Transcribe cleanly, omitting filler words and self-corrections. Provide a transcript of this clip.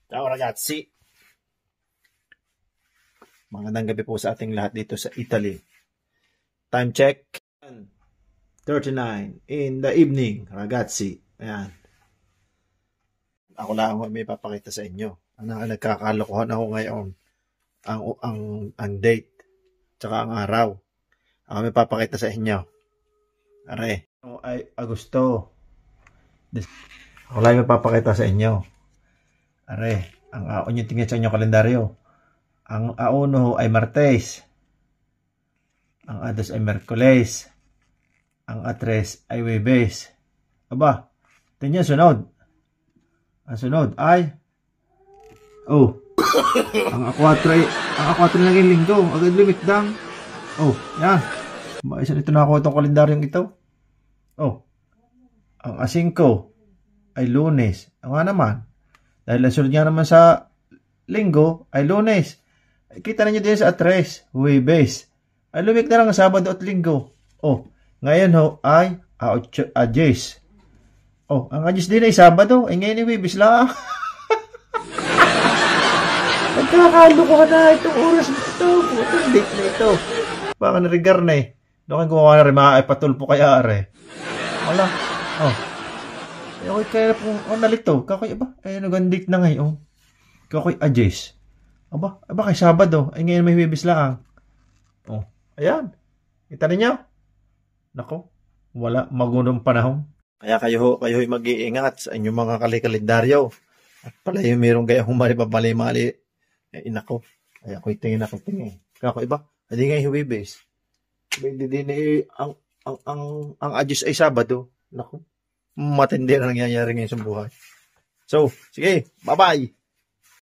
Ciao ragazzi. Magandang gabi po sa ating lahat dito sa Italy. Time check 39 in the evening, ragazzi. Ayan. Ako lang may papakita sa inyo. Nagkakalokohan ako ngayon. Ang date tsaka ang araw. Ako may papakita sa inyo. Are, ay Agosto. Ako lang may papakita sa inyo. Are, ang yung tingin sa inyo kalendaryo. Ang A1 ay Martes. Ang A2 ay Merkules. Ang A3 ay Huwebes. Aba, tingnan sunod. Ang sunod ay ang A4 naging linggo. Agad lumikdang. Yan. Isa nito na ako itong kalendaryong ito. Ang A5 ay Lunes. Nga naman. Dahil ang sunod nga naman sa linggo ay Lunes. Kita ninyo din sa A3, Huwebes. Ay lumik na lang ang Sabado at Linggo. Ngayon ay A10. Ang A10 din ay Sabado. Ay ngayon ay Huwebes lang. Nagkakalokohan na itong oras na ito. Itong date na ito. Baka narigar na eh. Doon gumawa na rin mga ay patulpo kaya are. Wala. Okay, kaya po nalito. Kakoy ba? Ay nagandit na ngayon. Kakoy A10. Aba kay Sabado. Ay ngayon may Huwebes lang. Ayan. Kita ninyo? Nako, wala magunong panahon. Kaya kayo mag-iingat sa inyong mga kalikalendaryo. At pala yung mayroong gaya mali. Nako. Kaya ako'y tingin. Kako iba? Hindi nga yung Huwebes. Ang A10 ay Sabado. Nako. Matindi na nangyayari ngayon sa buhay. So, sige. Bye-bye.